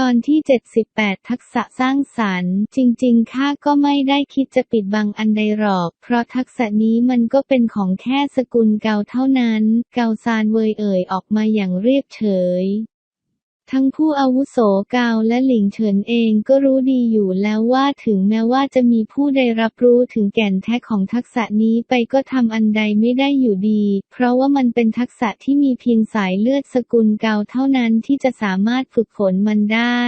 ตอนที่78ทักษะสร้างสรรค์จริงๆข้าก็ไม่ได้คิดจะปิดบังอันใดหรอกเพราะทักษะนี้มันก็เป็นของแค่สกุลเกาเท่านั้นเกาซานเวยเอ่ยออกมาอย่างเรียบเฉยทั้งผู้อาวุโสเกาและหลิงเฉินเองก็รู้ดีอยู่แล้วว่าถึงแม้ว่าจะมีผู้ใดรับรู้ถึงแก่นแท้ของทักษะนี้ไปก็ทำอันใดไม่ได้อยู่ดีเพราะว่ามันเป็นทักษะที่มีเพียงสายเลือดสกุลเกาเท่านั้นที่จะสามารถฝึกฝนมันได้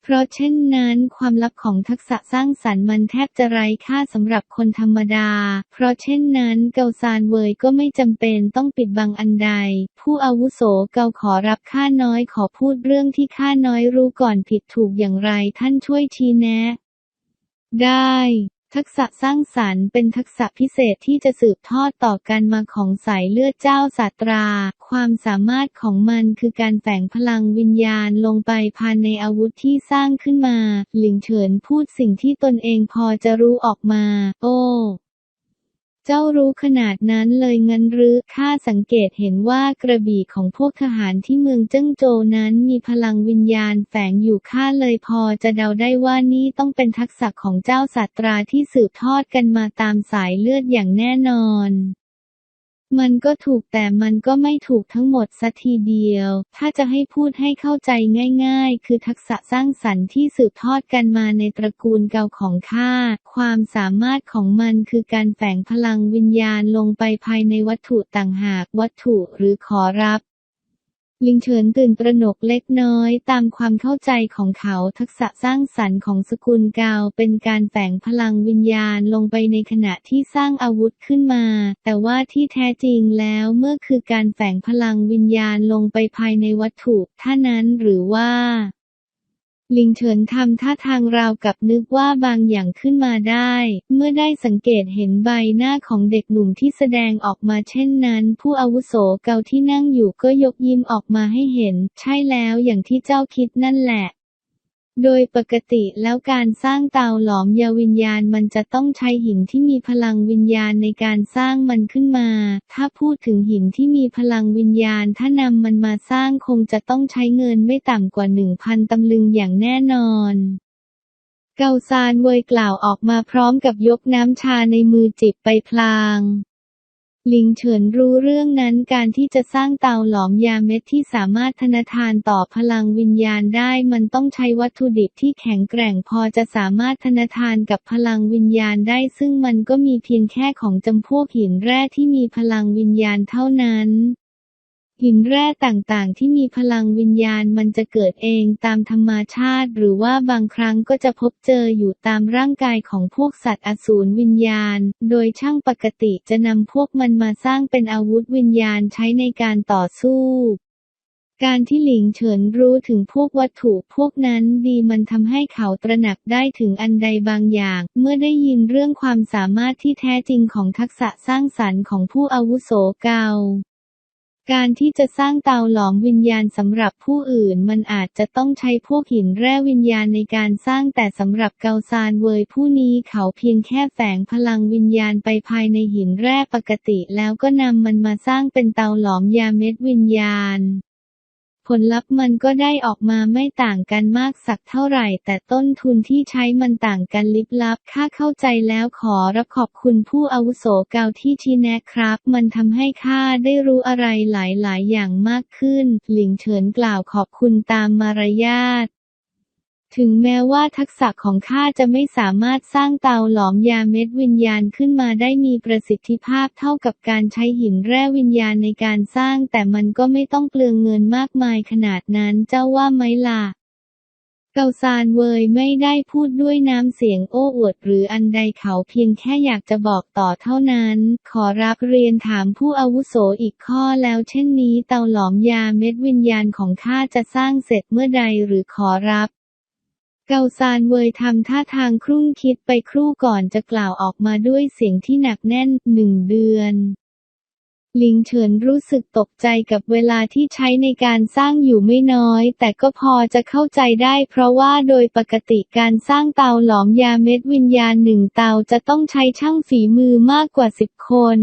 เพราะเช่นนั้นความลับของทักษะสร้างสรรค์มันแทบจะไร้ค่าสำหรับคนธรรมดาเพราะเช่นนั้นเกาซานเวยก็ไม่จำเป็นต้องปิดบังอันใดผู้อาวุโสเกาขอรับข้าน้อยขอพูดเรื่องที่ข้าน้อยรู้ก่อนผิดถูกอย่างไรท่านช่วยชี้แนะได้ทักษะสร้างสรรค์เป็นทักษะพิเศษที่จะสืบทอดต่อกันมาของสายเลือดเจ้าศาสตราความสามารถของมันคือการแฝงพลังวิญญาณลงไปภายในอาวุธที่สร้างขึ้นมาหลิงเฉินพูดสิ่งที่ตนเองพอจะรู้ออกมาโอ้เจ้ารู้ขนาดนั้นเลยงั้นหรือข้าสังเกตเห็นว่ากระบี่ของพวกทหารที่เมืองเจิ้งโจวนั้นมีพลังวิญญาณแฝงอยู่ข้าเลยพอจะเดาได้ว่านี่ต้องเป็นทักษะของเจ้าศาสตราที่สืบทอดกันมาตามสายเลือดอย่างแน่นอนมันก็ถูกแต่มันก็ไม่ถูกทั้งหมดซะทีเดียวถ้าจะให้พูดให้เข้าใจง่ายๆคือทักษะสร้างสรรค์ที่สืบทอดกันมาในตระกูลเก่าของข้าความสามารถของมันคือการแฝงพลังวิญญาณลงไปภายในวัตถุต่างหากวัตถุหรือขอรับลิงเฉินตื่นตระหนกเล็กน้อยตามความเข้าใจของเขาทักษะสร้างสรรค์ของสกุลเกาเป็นการแฝงพลังวิญญาณลงไปในขณะที่สร้างอาวุธขึ้นมาแต่ว่าที่แท้จริงแล้วเมื่อคือการแฝงพลังวิญญาณลงไปภายในวัตถุท่านั้นหรือว่าลิงเฉินทำท่าทางราวกับนึกว่าบางอย่างขึ้นมาได้เมื่อได้สังเกตเห็นใบหน้าของเด็กหนุ่มที่แสดงออกมาเช่นนั้นผู้อาวุโสเกาที่นั่งอยู่ก็ยกยิ้มออกมาให้เห็นใช่แล้วอย่างที่เจ้าคิดนั่นแหละโดยปกติแล้วการสร้างเตาหลอมยาวิญญาณมันจะต้องใช้หินที่มีพลังวิญญาณในการสร้างมันขึ้นมาถ้าพูดถึงหินที่มีพลังวิญญาณถ้านำมันมาสร้างคงจะต้องใช้เงินไม่ต่ำกว่า 1,000 ตำลึงอย่างแน่นอนเกาซานเวยกล่าวออกมาพร้อมกับยกน้ำชาในมือจิบไปพลางหลิงเฉินรู้เรื่องนั้นการที่จะสร้างเตาหลอมยาเม็ดที่สามารถทนทานต่อพลังวิญญาณได้มันต้องใช้วัตถุดิบที่แข็งแกร่งพอจะสามารถทนทานกับพลังวิญญาณได้ซึ่งมันก็มีเพียงแค่ของจำพวกหินแร่ที่มีพลังวิญญาณเท่านั้นหินแร่ต่างๆที่มีพลังวิญญาณมันจะเกิดเองตามธรรมชาติหรือว่าบางครั้งก็จะพบเจออยู่ตามร่างกายของพวกสัตว์อสูรวิญญาณโดยช่างปกติจะนำพวกมันมาสร้างเป็นอาวุธวิญญาณใช้ในการต่อสู้การที่หลิงเฉินรู้ถึงพวกวัตถุพวกนั้นดีมันทำให้เขาตระหนักได้ถึงอันใดบางอย่างเมื่อได้ยินเรื่องความสามารถที่แท้จริงของทักษะสร้างสรรค์ของผู้อาวุโสเก่าการที่จะสร้างเตาหลอมวิญญาณสำหรับผู้อื่นมันอาจจะต้องใช้พวกหินแร่วิญญาณในการสร้างแต่สำหรับเกาซานเวยผู้นี้เขาเพียงแค่แฝงพลังวิญญาณไปภายในหินแร่ปกติแล้วก็นำมันมาสร้างเป็นเตาหลอมยาเม็ดวิญญาณผลลัพธ์มันก็ได้ออกมาไม่ต่างกันมากสักเท่าไหร่แต่ต้นทุนที่ใช้มันต่างกันลิบลับข้าเข้าใจแล้วขอรับขอบคุณผู้อาวุโสเกาที่ชี้แนะครับมันทำให้ข้าได้รู้อะไรหลายๆอย่างมากขึ้นหลิงเฉินกล่าวขอบคุณตามมารยาทถึงแม้ว่าทักษะของข้าจะไม่สามารถสร้างเตาหลอมยาเม็ดวิญญาณขึ้นมาได้มีประสิทธิภาพเท่ากับการใช้หินแร่วิญญาณในการสร้างแต่มันก็ไม่ต้องเปลืองเงินมากมายขนาดนั้นเจ้าว่าไหมล่ะเกาซานเวยไม่ได้พูดด้วยน้ำเสียงโอ้อวดหรืออันใดเขาเพียงแค่อยากจะบอกต่อเท่านั้นขอรับเรียนถามผู้อาวุโสอีกข้อแล้วเช่นนี้เตาหลอมยาเม็ดวิญญาณของข้าจะสร้างเสร็จเมื่อใดหรือขอรับเกาซานเวยทำท่าทางครุ่นคิดไปครู่ก่อนจะกล่าวออกมาด้วยเสียงที่หนักแน่น1 เดือนหลิงเฉินรู้สึกตกใจกับเวลาที่ใช้ในการสร้างอยู่ไม่น้อยแต่ก็พอจะเข้าใจได้เพราะว่าโดยปกติการสร้างเตาหลอมยาเม็ดวิญญาณ1 เตาจะต้องใช้ช่างฝีมือมากกว่า10 คน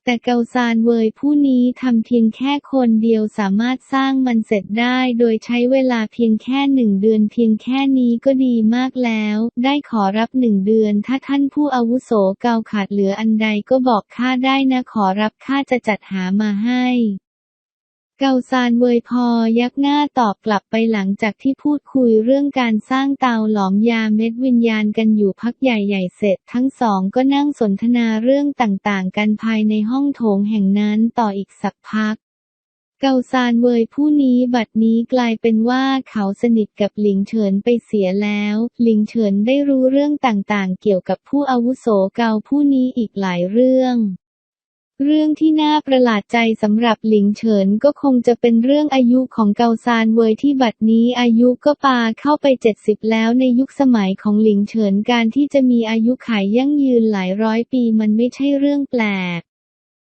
แต่เกาซานเวยผู้นี้ทำเพียงแค่คนเดียวสามารถสร้างมันเสร็จได้โดยใช้เวลาเพียงแค่1 เดือนเพียงแค่นี้ก็ดีมากแล้วได้ขอรับ1 เดือนถ้าท่านผู้อาวุโสเกาขาดเหลืออันใดก็บอกข้าได้นะขอรับข้าจะจัดหามาให้เกาซานเวยพอยักหน้าตอบกลับไปหลังจากที่พูดคุยเรื่องการสร้างเตาหลอมยาเม็ดวิญญาณกันอยู่พักใหญ่ๆเสร็จทั้งสองก็นั่งสนทนาเรื่องต่างๆกันภายในห้องโถงแห่งนั้นต่ออีกสักพักเกาซานเวยผู้นี้บัดนี้กลายเป็นว่าเขาสนิทกับหลิงเฉินไปเสียแล้วหลิงเฉินได้รู้เรื่องต่างๆเกี่ยวกับผู้อาวุโสเกาผู้นี้อีกหลายเรื่องที่น่าประหลาดใจสำหรับหลิงเฉินก็คงจะเป็นเรื่องอายุของเกาซานเวยที่บัดนี้อายุก็ปาเข้าไป70แล้วในยุคสมัยของหลิงเฉินการที่จะมีอายุขัยยั่งยืนหลายร้อยปีมันไม่ใช่เรื่องแปลก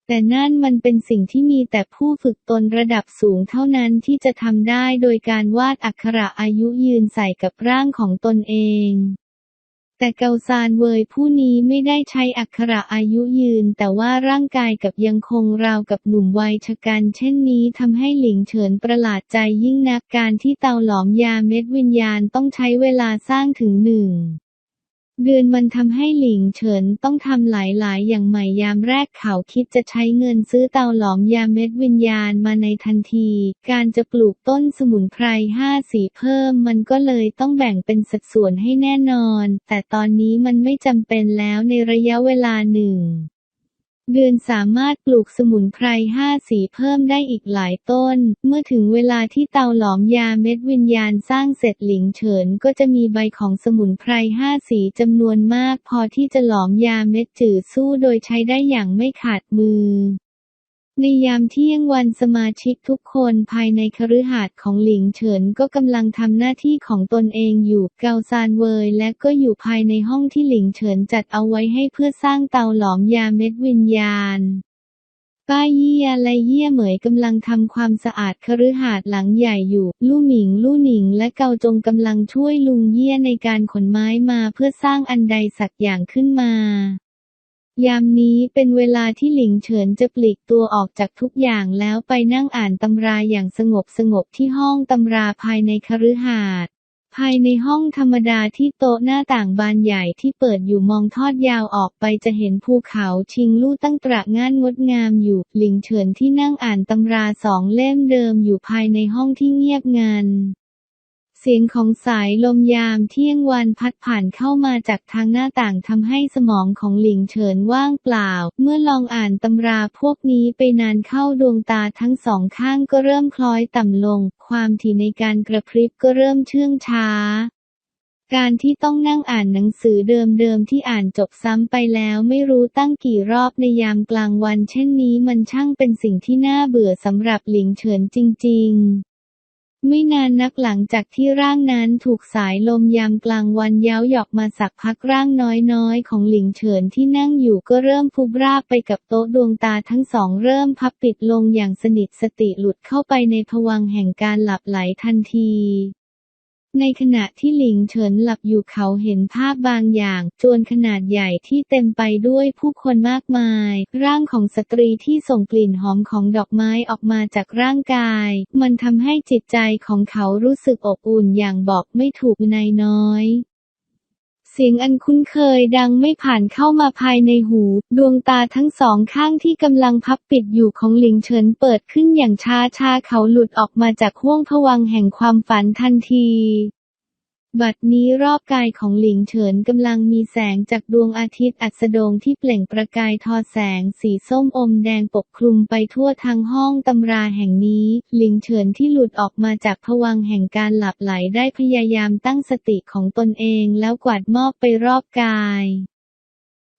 แต่นั่นมันเป็นสิ่งที่มีแต่ผู้ฝึกตนระดับสูงเท่านั้นที่จะทำได้โดยการวาดอักขระอายุยืนใส่กับร่างของตนเองแต่เกาซานเวยผู้นี้ไม่ได้ใช้อักขระอายุยืนแต่ว่าร่างกายกับยังคงราวกับหนุ่มวัยชกรเช่นนี้ทำให้หลิงเฉินประหลาดใจยิ่งนักการที่เตาหลอมยาเม็ดวิญญาณต้องใช้เวลาสร้างถึง1 เดือนมันทำให้หลิงเฉินต้องทำหลายๆอย่างใหม่ยามแรกเขาคิดจะใช้เงินซื้อเตาหลอมยาเม็ดวิญญาณมาในทันทีการจะปลูกต้นสมุนไพร5 สีเพิ่มมันก็เลยต้องแบ่งเป็นสัดส่วนให้แน่นอนแต่ตอนนี้มันไม่จำเป็นแล้วในระยะเวลา1 เดือนสามารถปลูกสมุนไพร5 สีเพิ่มได้อีกหลายต้นเมื่อถึงเวลาที่เตาหลอมยาเม็ดวิญญาณสร้างเสร็จหลิงเฉินก็จะมีใบของสมุนไพร5 สีจำนวนมากพอที่จะหลอมยาเม็ดจืดสู้โดยใช้ได้อย่างไม่ขาดมือในยามเที่ยงวันสมาชิกทุกคนภายในคฤหาสน์ของหลิงเฉินก็กำลังทำหน้าที่ของตนเองอยู่เกาซานเวยและก็อยู่ภายในห้องที่หลิงเฉินจัดเอาไว้ให้เพื่อสร้างเตาหลอมยาเม็ดวิญญาณป้าเยี่ยและเยี่ยเหมยกำลังทำความสะอาดคฤหาสน์หลังใหญ่อยู่ลู่หมิงลู่หนิงและเกาจงกำลังช่วยลุงเยี่ยในการขนไม้มาเพื่อสร้างอันใดสักอย่างขึ้นมายามนี้เป็นเวลาที่หลิงเฉินจะปลีกตัวออกจากทุกอย่างแล้วไปนั่งอ่านตำราอย่างสงบที่ห้องตำราภายในคฤหาสน์ภายในห้องธรรมดาที่โต๊ะหน้าต่างบานใหญ่ที่เปิดอยู่มองทอดยาวออกไปจะเห็นภูเขาชิงลู่ตั้งตระหง่านงดงามอยู่หลิงเฉินที่นั่งอ่านตำรา2 เล่มเดิมอยู่ภายในห้องที่เงียบงันเสียงของสายลมยามเที่ยงวันพัดผ่านเข้ามาจากทางหน้าต่างทำให้สมองของหลิงเฉินว่างเปล่าเมื่อลองอ่านตำราพวกนี้ไปนานเข้าดวงตาทั้งสองข้างก็เริ่มคล้อยต่ำลงความถี่ในการกระพริบก็เริ่มเชื่องช้าการที่ต้องนั่งอ่านหนังสือเดิมๆที่อ่านจบซ้ำไปแล้วไม่รู้ตั้งกี่รอบในยามกลางวันเช่นนี้มันช่างเป็นสิ่งที่น่าเบื่อสำหรับหลิงเฉินจริงๆไม่นานนักหลังจากที่ร่างนั้นถูกสายลมยามกลางวันเย้าหยอกมาสักพักร่างน้อยๆของหลิงเฉินที่นั่งอยู่ก็เริ่มฟุบราบไปกับโต๊ะดวงตาทั้งสองเริ่มพับปิดลงอย่างสนิทสติหลุดเข้าไปในภวังค์แห่งการหลับไหลทันทีในขณะที่หลิงเฉินหลับอยู่เขาเห็นภาพบางอย่างโจรขนาดใหญ่ที่เต็มไปด้วยผู้คนมากมายร่างของสตรีที่ส่งกลิ่นหอมของดอกไม้ออกมาจากร่างกายมันทำให้จิตใจของเขารู้สึกอบอุ่นอย่างบอกไม่ถูกนายน้อยเสียงอันคุ้นเคยดังไม่ผ่านเข้ามาภายในหูดวงตาทั้งสองข้างที่กำลังพับปิดอยู่ของหลิงเฉินเปิดขึ้นอย่างช้าๆเขาหลุดออกมาจากห้วงภวังค์แห่งความฝันทันทีบัดนี้รอบกายของหลิงเฉินกำลังมีแสงจากดวงอาทิตย์อัสดงที่เปล่งประกายทอแสงสีส้มอมแดงปกคลุมไปทั่วทั้งห้องตำราแห่งนี้หลิงเฉินที่หลุดออกมาจากภวังค์แห่งการหลับไหลได้พยายามตั้งสติของตนเองแล้วกวาดมอบไปรอบกาย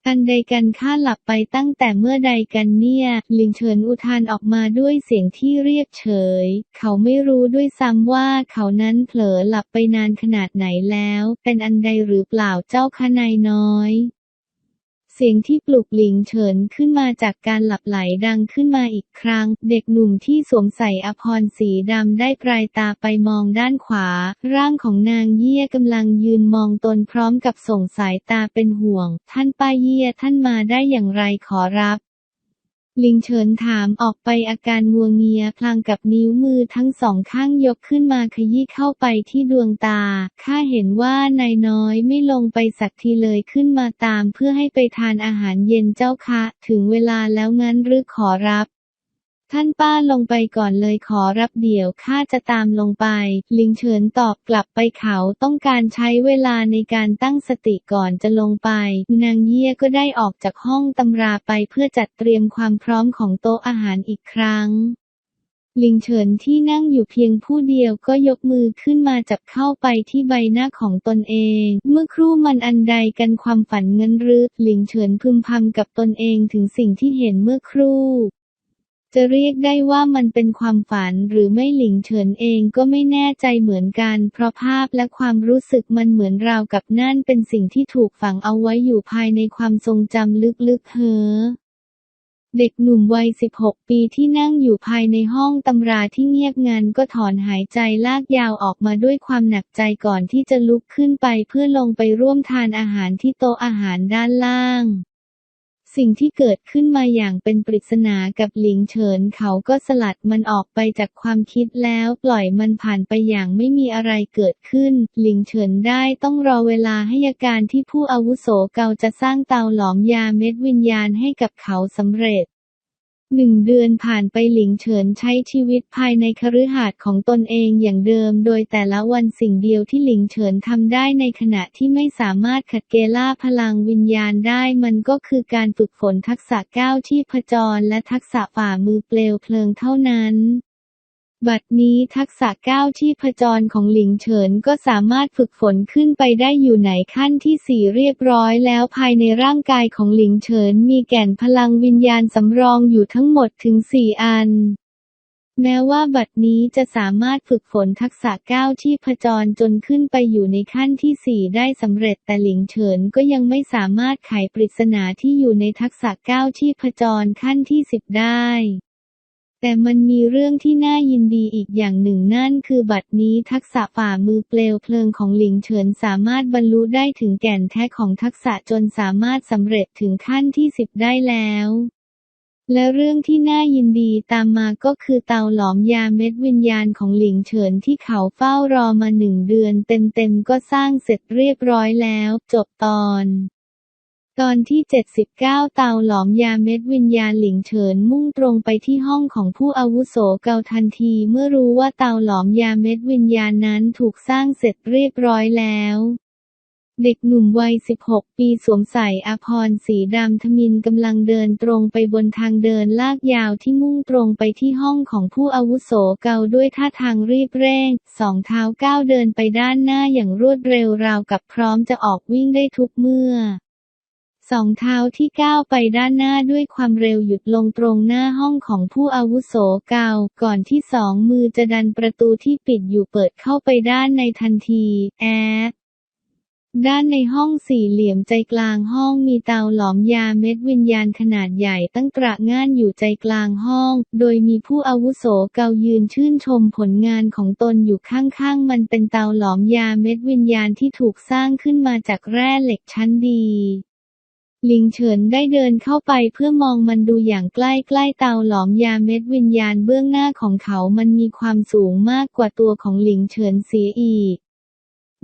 อันใดกันข้าหลับไปตั้งแต่เมื่อใดกันเนี่ยหลิงเฉินอุทานออกมาด้วยเสียงที่เรียบเฉยเขาไม่รู้ด้วยซ้ำว่าเขานั้นเผลอหลับไปนานขนาดไหนแล้วเป็นอันใดหรือเปล่าเจ้าคะนายน้อยเสียงที่ปลุกหลิงเฉินขึ้นมาจากการหลับไหลดังขึ้นมาอีกครั้งเด็กหนุ่มที่สวมใส่อภรณ์สีดำได้ปลายตาไปมองด้านขวาร่างของนางเยี่ยกำลังยืนมองตนพร้อมกับส่งสายตาเป็นห่วงท่านป้าเยี่ยท่านมาได้อย่างไรขอรับ หลิงเฉินถามออกไปอาการงัวเงียพลางกับนิ้วมือทั้งสองข้างยกขึ้นมาขยี้เข้าไปที่ดวงตาข้าเห็นว่านายน้อยไม่ลงไปสักทีเลยขึ้นมาตามเพื่อให้ไปทานอาหารเย็นเจ้าคะถึงเวลาแล้วงั้นหรือขอรับท่านป้าลงไปก่อนเลยขอรับเดี๋ยวข้าจะตามลงไปหลิงเฉินตอบกลับไปเขาต้องการใช้เวลาในการตั้งสติก่อนจะลงไปนางเยี่ยก็ได้ออกจากห้องตำราไปเพื่อจัดเตรียมความพร้อมของโต๊ะอาหารอีกครั้งหลิงเฉินที่นั่งอยู่เพียงผู้เดียวก็ยกมือขึ้นมาจับเข้าไปที่ใบหน้าของตนเองเมื่อครู่มันอันใดกันความฝันเงินหรือหลิงเฉินพึมพำกับตนเองถึงสิ่งที่เห็นเมื่อครู่จะเรียกได้ว่ามันเป็นความฝันหรือไม่หลิงเฉินเองก็ไม่แน่ใจเหมือนกันเพราะภาพและความรู้สึกมันเหมือนราวกับนั่นเป็นสิ่งที่ถูกฝังเอาไว้อยู่ภายในความทรงจำลึกๆเด็กหนุ่มวัย16 ปีที่นั่งอยู่ภายในห้องตำราที่เงียบงันก็ถอนหายใจลากยาวออกมาด้วยความหนักใจก่อนที่จะลุกขึ้นไปเพื่อลงไปร่วมทานอาหารที่โต๊ะอาหารด้านล่างสิ่งที่เกิดขึ้นมาอย่างเป็นปริศนากับหลิงเฉินเขาก็สลัดมันออกไปจากความคิดแล้วปล่อยมันผ่านไปอย่างไม่มีอะไรเกิดขึ้นหลิงเฉินได้ต้องรอเวลาให้อาการที่ผู้อาวุโสเกาจะสร้างเตาหลอมยาเม็ดวิญญาณให้กับเขาสำเร็จ1 เดือนผ่านไปหลิงเฉินใช้ชีวิตภายในคฤหาสน์ของตนเองอย่างเดิมโดยแต่ละวันสิ่งเดียวที่หลิงเฉินทำได้ในขณะที่ไม่สามารถขัดเกลาพลังวิญญาณได้มันก็คือการฝึกฝนทักษะก้าวชีพจรและทักษะฝ่ามือเปลวเพลิงเท่านั้นบัดนี้ทักษะก้าวชีพจรของหลิงเฉินก็สามารถฝึกฝนขึ้นไปได้อยู่ในขั้นที่ 4เรียบร้อยแล้วภายในร่างกายของหลิงเฉินมีแก่นพลังวิญญาณสำรองอยู่ทั้งหมดถึง4 อันแม้ว่าบัดนี้จะสามารถฝึกฝนทักษะก้าวชีพจรจนขึ้นไปอยู่ในขั้นที่ 4ได้สำเร็จแต่หลิงเฉินก็ยังไม่สามารถไขปริศนาที่อยู่ในทักษะก้าวชีพจรขั้นที่10ได้แต่มันมีเรื่องที่น่ายินดีอีกอย่างหนึ่งนั่นคือบัดนี้ทักษะฝ่ามือเปลวเพลิงของหลิงเฉินสามารถบรรลุได้ถึงแก่นแท้ของทักษะจนสามารถสำเร็จถึงขั้นที่10ได้แล้วและเรื่องที่น่ายินดีตามมาก็คือเตาหลอมยาเม็ดวิญญาณของหลิงเฉินที่เขาเฝ้ารอมา1 เดือนเต็มๆก็สร้างเสร็จเรียบร้อยแล้วจบตอนที่79เตาหลอมยาเม็ดวิญญาณหลิงเฉินมุ่งตรงไปที่ห้องของผู้อาวุโสเกาทันทีเมื่อรู้ว่าเตาหลอมยาเม็ดวิญญาณนั้นถูกสร้างเสร็จเรียบร้อยแล้วเด็กหนุ่มวัย16 ปีสวมใส่อาภรณ์สีดำทมิฬกำลังเดินตรงไปบนทางเดินลากยาวที่มุ่งตรงไปที่ห้องของผู้อาวุโสเกาด้วยท่าทางรีบเร่ง2 เท้าก้าวเดินไปด้านหน้าอย่างรวดเร็วราวกับพร้อมจะออกวิ่งได้ทุกเมื่อ2 เท้าที่ก้าวไปด้านหน้าด้วยความเร็วหยุดลงตรงหน้าห้องของผู้อาวุโสเกาก่อนที่2 มือจะดันประตูที่ปิดอยู่เปิดเข้าไปด้านในทันทีด้านในห้องสี่เหลี่ยมใจกลางห้องมีเตาหลอมยาเม็ดวิญญาณขนาดใหญ่ตั้งตระง่านอยู่ใจกลางห้องโดยมีผู้อาวุโสเกายืนชื่นชมผลงานของตนอยู่ข้างๆมันเป็นเตาหลอมยาเม็ดวิญญาณที่ถูกสร้างขึ้นมาจากแร่เหล็กชั้นดีหลิงเฉินได้เดินเข้าไปเพื่อมองมันดูอย่างใกล้ๆเตาหลอมยาเม็ดวิญญาณเบื้องหน้าของเขามันมีความสูงมากกว่าตัวของหลิงเฉินเสียอีก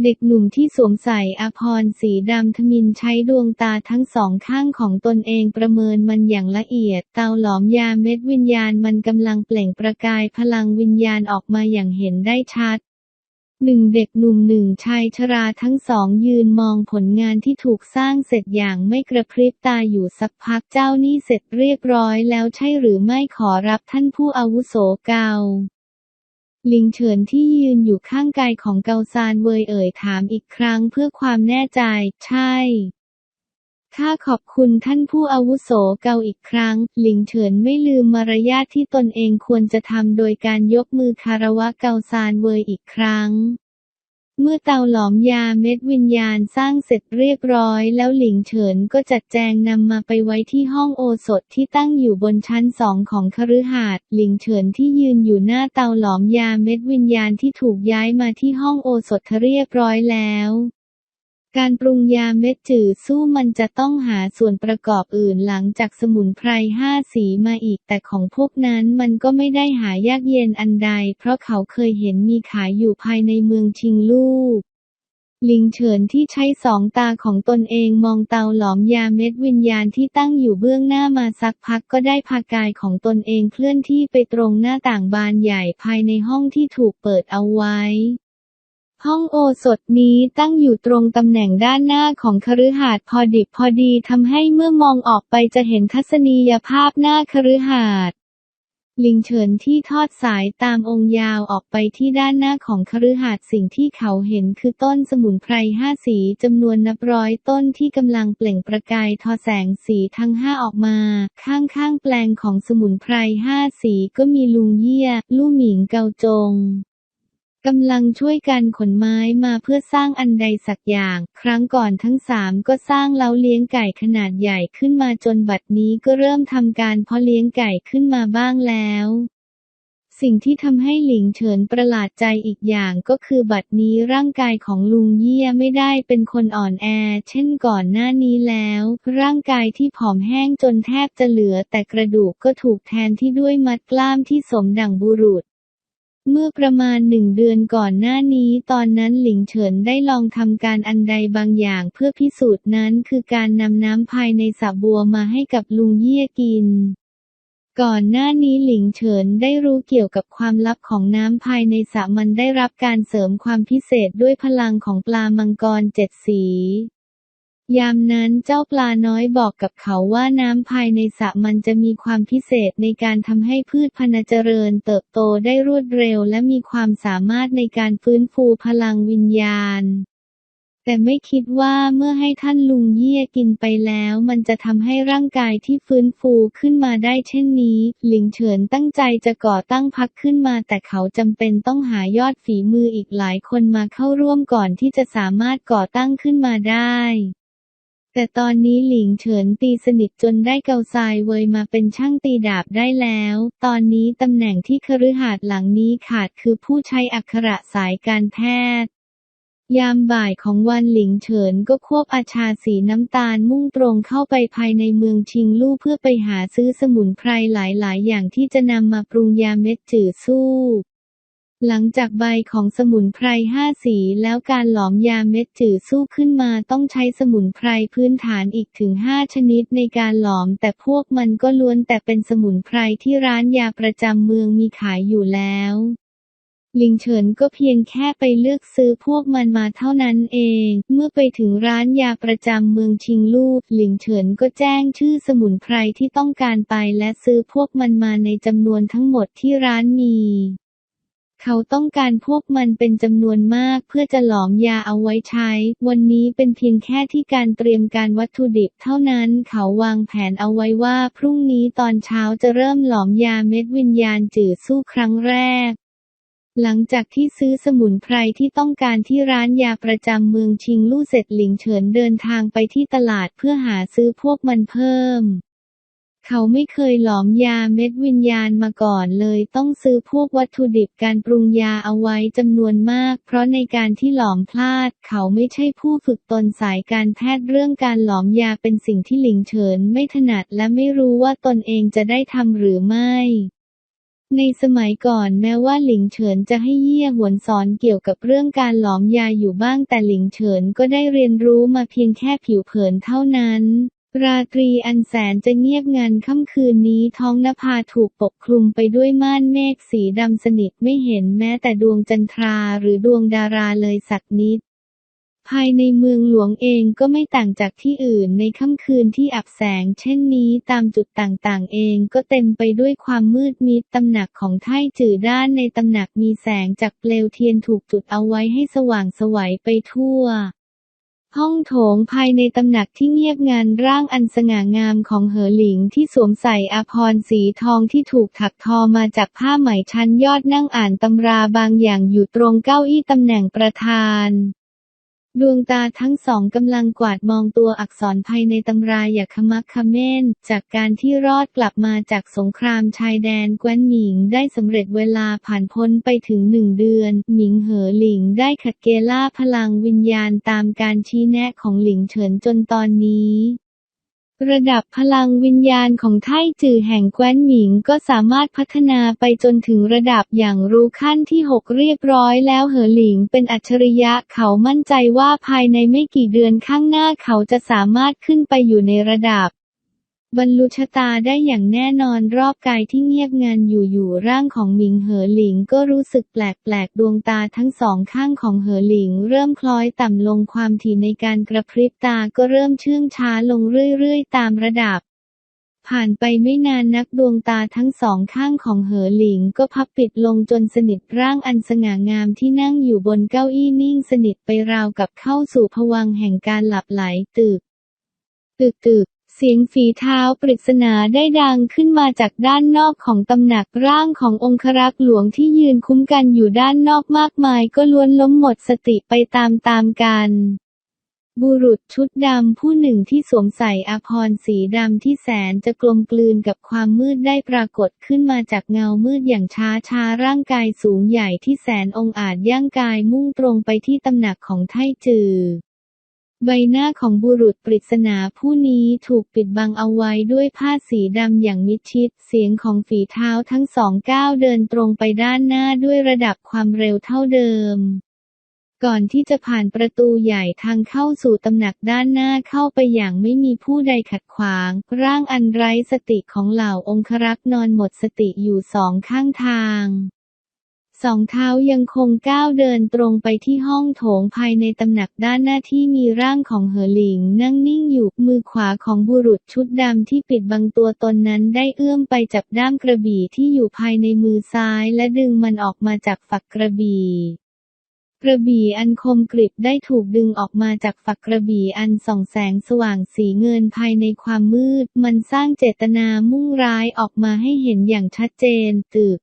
เด็กหนุ่มที่สวมใส่อาภรณ์สีดำทมิฬใช้ดวงตาทั้งสองข้างของตนเองประเมินมันอย่างละเอียดเตาหลอมยาเม็ดวิญญาณมันกำลังเปล่งประกายพลังวิญญาณออกมาอย่างเห็นได้ชัด1 เด็กหนุ่ม1 ชายชราทั้งสองยืนมองผลงานที่ถูกสร้างเสร็จอย่างไม่กระพริบตาอยู่สักพักเจ้านี่เสร็จเรียบร้อยแล้วใช่หรือไม่ขอรับท่านผู้อาวุโสเกาหลิงเฉินที่ยืนอยู่ข้างกายของเกาซานเวยถามอีกครั้งเพื่อความแน่ใจใช่ข้าขอบคุณท่านผู้อาวุโสเกาอีกครั้งหลิงเฉินไม่ลืมมารยาทที่ตนเองควรจะทำโดยการยกมือคารวะเกาซานเวยอีกครั้งเมื่อเตาหลอมยาเม็ดวิญญาณสร้างเสร็จเรียบร้อยแล้วหลิงเฉินก็จัดแจงนำมาไปไว้ที่ห้องโอสถที่ตั้งอยู่บนชั้น2ของคฤหาสน์หลิงเฉินที่ยืนอยู่หน้าเตาหลอมยาเม็ดวิญญาณที่ถูกย้ายมาที่ห้องโอสถเรียบร้อยแล้ว การปรุงยาเม็ดจื่อสู้มันจะต้องหาส่วนประกอบอื่นหลังจากสมุนไพร5 สีมาอีกแต่ของพวกนั้นมันก็ไม่ได้หายากเย็นอันใดเพราะเขาเคยเห็นมีขายอยู่ภายในเมืองชิงลู่หลิงเฉินที่ใช้สองตาของตนเองมองเตาหลอมยาเม็ดวิญญาณที่ตั้งอยู่เบื้องหน้ามาสักพักก็ได้พากายของตนเองเคลื่อนที่ไปตรงหน้าต่างบานใหญ่ภายในห้องที่ถูกเปิดเอาไว้ห้องโอสถนี้ตั้งอยู่ตรงตำแหน่งด้านหน้าของคฤหาสน์พอดิบพอดีทำให้เมื่อมองออกไปจะเห็นทัศนียภาพหน้าคฤหาสน์หลิงเฉินที่ทอดสายตามองค์ยาวออกไปที่ด้านหน้าของคฤหาสน์สิ่งที่เขาเห็นคือต้นสมุนไพร5 สีจำนวนนับร้อยต้นที่กำลังเปล่งประกายทอแสงสีทั้ง5ออกมาข้างๆแปลงของสมุนไพร5 สีก็มีลุงเยี่ยลู่หมิงเกาจงกำลังช่วยกันขนไม้มาเพื่อสร้างอันใดสักอย่างครั้งก่อนทั้ง3ก็สร้างเล้าเลี้ยงไก่ขนาดใหญ่ขึ้นมาจนบัดนี้ก็เริ่มทำการเพาะเลี้ยงไก่ขึ้นมาบ้างแล้วสิ่งที่ทำให้หลิงเฉินประหลาดใจอีกอย่างก็คือบัดนี้ร่างกายของลุงเยี่ยไม่ได้เป็นคนอ่อนแอเช่นก่อนหน้านี้แล้วร่างกายที่ผอมแห้งจนแทบจะเหลือแต่กระดูกก็ถูกแทนที่ด้วยมัดกล้ามที่สมดั่งบุรุษเมื่อประมาณ1 เดือนก่อนหน้านี้ตอนนั้นหลิงเฉินได้ลองทำการอันใดบางอย่างเพื่อพิสูจน์นั้นคือการนำน้ำภายในสระบัวมาให้กับลุงเยี่ยกินก่อนหน้านี้หลิงเฉินได้รู้เกี่ยวกับความลับของน้ำภายในสระมันได้รับการเสริมความพิเศษด้วยพลังของปลามังกร7 สียามนั้นเจ้าปลาน้อยบอกกับเขาว่าน้ำภายในสระมันจะมีความพิเศษในการทำให้พืชพันธุ์เจริญเติบโตได้รวดเร็วและมีความสามารถในการฟื้นฟูพลังวิญญาณแต่ไม่คิดว่าเมื่อให้ท่านลุงเยี่ยกินไปแล้วมันจะทำให้ร่างกายที่ฟื้นฟูขึ้นมาได้เช่นนี้หลิงเฉินตั้งใจจะก่อตั้งพรรคขึ้นมาแต่เขาจำเป็นต้องหายอดฝีมืออีกหลายคนมาเข้าร่วมก่อนที่จะสามารถก่อตั้งขึ้นมาได้แต่ตอนนี้หลิงเฉินตีสนิทจนได้เกาซายเวยมาเป็นช่างตีดาบได้แล้วตอนนี้ตำแหน่งที่คฤหาสน์หลังนี้ขาดคือผู้ใช้อักขระสายการแพทย์ยามบ่ายของวันหลิงเฉินก็ควบอาชาสีน้ำตาลมุ่งตรงเข้าไปภายในเมืองชิงลู่เพื่อไปหาซื้อสมุนไพรหลายๆอย่างที่จะนำมาปรุงยาเม็ดจื่อสู้หลังจากใบของสมุนไพร5 สีแล้วการหลอมยาเม็ดจื่อสู้ขึ้นมาต้องใช้สมุนไพรพื้นฐานอีกถึง5 ชนิดในการหลอมแต่พวกมันก็ล้วนแต่เป็นสมุนไพรที่ร้านยาประจำเมืองมีขายอยู่แล้วหลิงเฉินก็เพียงแค่ไปเลือกซื้อพวกมันมาเท่านั้นเองเมื่อไปถึงร้านยาประจำเมืองชิงลู่หลิงเฉินก็แจ้งชื่อสมุนไพรที่ต้องการไปและซื้อพวกมันมาในจำนวนทั้งหมดที่ร้านมีเขาต้องการพวกมันเป็นจำนวนมากเพื่อจะหลอมยาเอาไว้ใช้วันนี้เป็นเพียงแค่ที่การเตรียมการวัตถุดิบเท่านั้นเขาวางแผนเอาไว้ว่าพรุ่งนี้ตอนเช้าจะเริ่มหลอมยาเม็ดวิญญาณจื่อสู้ครั้งแรกหลังจากที่ซื้อสมุนไพรที่ต้องการที่ร้านยาประจำเมืองชิงลู่เสร็จหลิงเฉินเดินทางไปที่ตลาดเพื่อหาซื้อพวกมันเพิ่มเขาไม่เคยหลอมยาเม็ดวิญญาณมาก่อนเลยต้องซื้อพวกวัตถุดิบการปรุงยาเอาไว้จำนวนมากเพราะในการที่หลอมพลาดเขาไม่ใช่ผู้ฝึกตนสายการแพทย์เรื่องการหลอมยาเป็นสิ่งที่หลิงเฉินไม่ถนัดและไม่รู้ว่าตนเองจะได้ทำหรือไม่ในสมัยก่อนแม้ว่าหลิงเฉินจะให้เยี่ยหวนสอนเกี่ยวกับเรื่องการหลอมยาอยู่บ้างแต่หลิงเฉินก็ได้เรียนรู้มาเพียงแค่ผิวเผินเท่านั้นราตรีอันแสนจะเงียบงันค่ำคืนนี้ท้องนภาถูกปกคลุมไปด้วยม่านเมฆสีดำสนิทไม่เห็นแม้แต่ดวงจันทราหรือดวงดาราเลยสักนิดภายในเมืองหลวงเองก็ไม่ต่างจากที่อื่นในค่ำคืนที่อับแสงเช่นนี้ตามจุดต่างๆเองก็เต็มไปด้วยความมืดมิดตำหนักของไท่จื่อด้านในตำหนักมีแสงจากเปลวเทียนถูกจุดเอาไว้ให้สว่างไสวไปทั่วห้องโถงภายในตำหนักที่เงียบงันร่างอันสง่างามของเหอหลิงที่สวมใส่อาภรณ์สีทองที่ถูกถักทอมาจากผ้าไหมชั้นยอดนั่งอ่านตำราบางอย่างอยู่ตรงเก้าอี้ตำแหน่งประธาน ดวงตาทั้งสองกำลังกวาดมองตัวอักษรภายในตำราอย่าขมักเขม้นจากการที่รอดกลับมาจากสงครามชายแดนแคว้นหมิงได้สำเร็จเวลาผ่านพ้นไปถึง1 เดือนหมิงเหอหลิงได้ขัดเกล่าพลังวิญญาณตามการชี้แนะของหลิงเฉินจนตอนนี้ระดับพลังวิญญาณของไท่จือแห่งแคว้นหมิงก็สามารถพัฒนาไปจนถึงระดับอย่างรู้ขั้นที่6เรียบร้อยแล้วเหอหลิงเป็นอัจฉริยะเขามั่นใจว่าภายในไม่กี่เดือนข้างหน้าเขาจะสามารถขึ้นไปอยู่ในระดับบรรลุชะตาได้อย่างแน่นอนรอบกายที่เงียบงันอยู่ร่างของหมิงเหอหลิงก็รู้สึกแปลกดวงตาทั้งสองข้างของเหอหลิงเริ่มคล้อยต่ำลงความถี่ในการกระพริบตาก็เริ่มเชื่องช้าลงเรื่อยๆตามระดับผ่านไปไม่นานนักดวงตาทั้งสองข้างของเหอหลิงก็พับปิดลงจนสนิทร่างอันสง่างามที่นั่งอยู่บนเก้าอี้นิ่งสนิทไปราวกับเข้าสู่ภวังค์แห่งการหลับไหลตึกเสียงฝีเท้าปริศนาได้ดังขึ้นมาจากด้านนอกของตำหนักร่างขององครักษ์หลวงที่ยืนคุ้มกันอยู่ด้านนอกมากมายก็ล้วนล้มหมดสติไปตามกันบุรุษชุดดำผู้หนึ่งที่สวมใส่อาภรณ์สีดำที่แสนจะกลมกลืนกับความมืดได้ปรากฏขึ้นมาจากเงามืดอย่างช้าร่างกายสูงใหญ่ที่แสนองอาจย่างกายมุ่งตรงไปที่ตำหนักของไท่จือใบหน้าของบุรุษปริศนาผู้นี้ถูกปิดบังเอาไว้ด้วยผ้าสีดำอย่างมิดชิดเสียงของฝีเท้าทั้งสองก้าวเดินตรงไปด้านหน้าด้วยระดับความเร็วเท่าเดิมก่อนที่จะผ่านประตูใหญ่ทางเข้าสู่ตำหนักด้านหน้าเข้าไปอย่างไม่มีผู้ใดขัดขวางร่างอันไร้สติของเหล่าองครักษ์นอนหมดสติอยู่สองข้างทางสองเท้ายังคงก้าวเดินตรงไปที่ห้องโถงภายในตำหนักด้านหน้าที่มีร่างของเหอหลิงนั่งนิ่งอยู่มือขวาของบุรุษชุดดำที่ปิดบังตัวตนนั้นได้เอื้อมไปจับด้ามกระบี่ที่อยู่ภายในมือซ้ายและดึงมันออกมาจากฝักกระบี่อันคมกริบได้ถูกดึงออกมาจากฝักกระบี่อันส่องแสงสว่างสีเงินภายในความมืดมันสร้างเจตนามุ่งร้ายออกมาให้เห็นอย่างชัดเจนตึก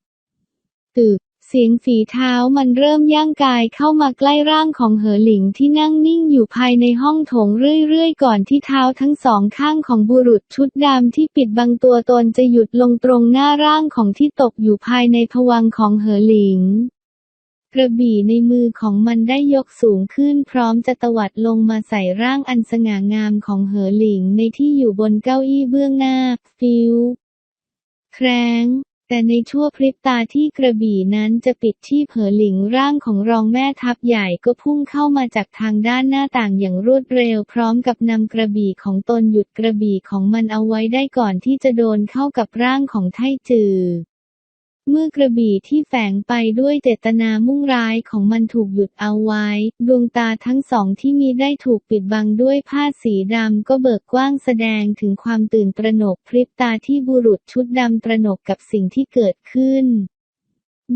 เสียงฝีเท้ามันเริ่มย่างกายเข้ามาใกล้ร่างของเหอหลิงที่นั่งนิ่งอยู่ภายในห้องโถงเรื่อยๆก่อนที่เท้าทั้งสองข้างของบุรุษชุดดำที่ปิดบังตัวตนจะหยุดลงตรงหน้าร่างของที่ตกอยู่ภายในภวังค์ของเหอหลิงกระบี่ในมือของมันได้ยกสูงขึ้นพร้อมจะตวัดลงมาใส่ร่างอันสง่างามของเหอหลิงในที่อยู่บนเก้าอี้เบื้องหน้าฟิวแครงแต่ในชั่วพริบตาที่กระบี่นั้นจะปิดชีพเหอหลิงร่างของรองแม่ทัพใหญ่ก็พุ่งเข้ามาจากทางด้านหน้าต่างอย่างรวดเร็วพร้อมกับนำกระบี่ของตนหยุดกระบี่ของมันเอาไว้ได้ก่อนที่จะโดนเข้ากับร่างของไท่จือเมื่อกระบี่ที่แฝงไปด้วยเจตนามุ่งร้ายของมันถูกหยุดเอาไว้ดวงตาทั้งสองที่มิได้ถูกปิดบังด้วยผ้าสีดำก็เบิกกว้างแสดงถึงความตื่นตระหนกพริบตาที่บุรุษชุดดำตระหนกกับสิ่งที่เกิดขึ้น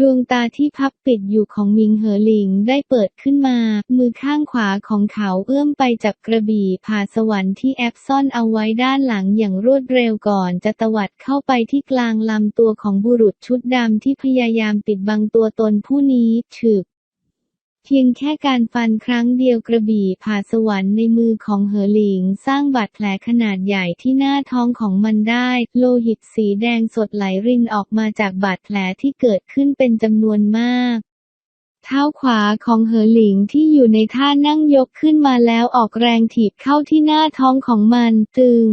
ดวงตาที่พับปิดอยู่ของมิงเหอหลิงได้เปิดขึ้นมามือข้างขวาของเขาเอื้อมไปจับกระบี่ผ่าสวรรค์ที่แอบซ่อนเอาไว้ด้านหลังอย่างรวดเร็วก่อนจะตวัดเข้าไปที่กลางลำตัวของบุรุษชุดดำที่พยายามปิดบังตัวตนผู้นี้ฉึกเพียงแค่การฟันครั้งเดียวกระบี่ผ่าสวรรค์ในมือของเหอหลิงสร้างบาดแผลขนาดใหญ่ที่หน้าท้องของมันได้โลหิตสีแดงสดไหลรินออกมาจากบาดแผลที่เกิดขึ้นเป็นจำนวนมากเท้าขวาของเหอหลิงที่อยู่ในท่านั่งยกขึ้นมาแล้วออกแรงถีบเข้าที่หน้าท้องของมันตึง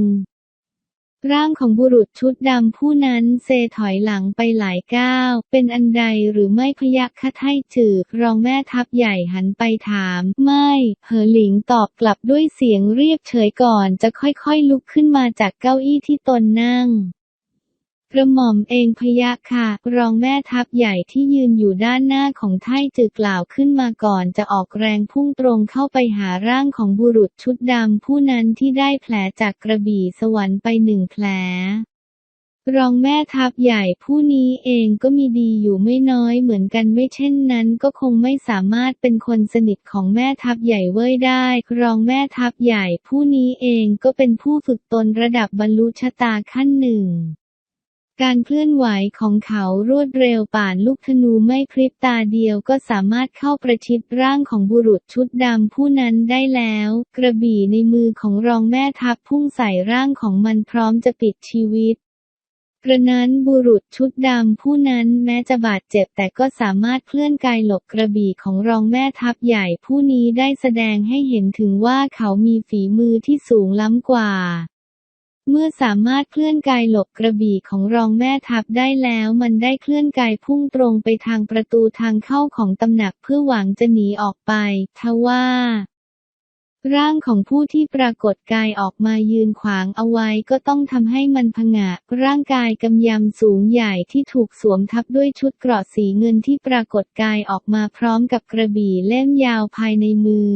ร่างของบุรุษชุดดำผู้นั้นเซถอยหลังไปหลายก้าวเป็นอันใดหรือไม่พยัคฆไท่จือรองแม่ทัพใหญ่หันไปถามไม่เหอหลิงตอบกลับด้วยเสียงเรียบเฉยก่อนจะค่อยๆลุกขึ้นมาจากเก้าอี้ที่ตนนั่งกระหม่อมเองพะยะค่ะรองแม่ทัพใหญ่ที่ยืนอยู่ด้านหน้าของไท่จือกล่าวขึ้นมาก่อนจะออกแรงพุ่งตรงเข้าไปหาร่างของบุรุษชุดดำผู้นั้นที่ได้แผลจากกระบี่สวรรค์ไป1 แผลรองแม่ทัพใหญ่ผู้นี้เองก็มีดีอยู่ไม่น้อยเหมือนกันไม่เช่นนั้นก็คงไม่สามารถเป็นคนสนิทของแม่ทัพใหญ่เว้ยได้รองแม่ทัพใหญ่ผู้นี้เองก็เป็นผู้ฝึกตนระดับบรรลุชะตาขั้นหนึ่ง การเคลื่อนไหวของเขารวดเร็วป่านลูกธนูไม่พริบตาเดียวก็สามารถเข้าประชิดร่างของบุรุษชุดดำผู้นั้นได้แล้ว กระบี่ในมือของรองแม่ทัพพุ่งใส่ร่างของมันพร้อมจะปิดชีวิต กระนั้นบุรุษชุดดำผู้นั้นแม้จะบาดเจ็บแต่ก็สามารถเคลื่อนกายหลบกระบี่ของรองแม่ทัพใหญ่ผู้นี้ได้แสดงให้เห็นถึงว่าเขามีฝีมือที่สูงล้ำกว่า เมื่อสามารถเคลื่อนกายหลบกระบี่ของรองแม่ทัพได้แล้วมันได้เคลื่อนกายพุ่งตรงไปทางประตูทางเข้าของตำหนักเพื่อหวังจะหนีออกไปทว่าร่างของผู้ที่ปรากฏกายออกมายืนขวางเอาไว้ก็ต้องทำให้มันผงะร่างกายกำยำสูงใหญ่ที่ถูกสวมทับด้วยชุดเกราะสีเงินที่ปรากฏกายออกมาพร้อมกับกระบี่เล่มยาวภายในมือ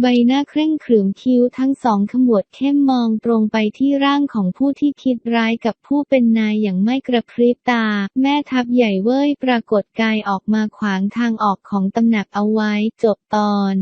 ใบหน้าเคร่งขรึมคิ้วทั้งสองขมวดเข้มมองตรงไปที่ร่างของผู้ที่คิดร้ายกับผู้เป็นนายอย่างไม่กระพริบตาแม่ทัพใหญ่เว่ยปรากฏกายออกมาขวางทางออกของตำหนักเอาไว้จบตอน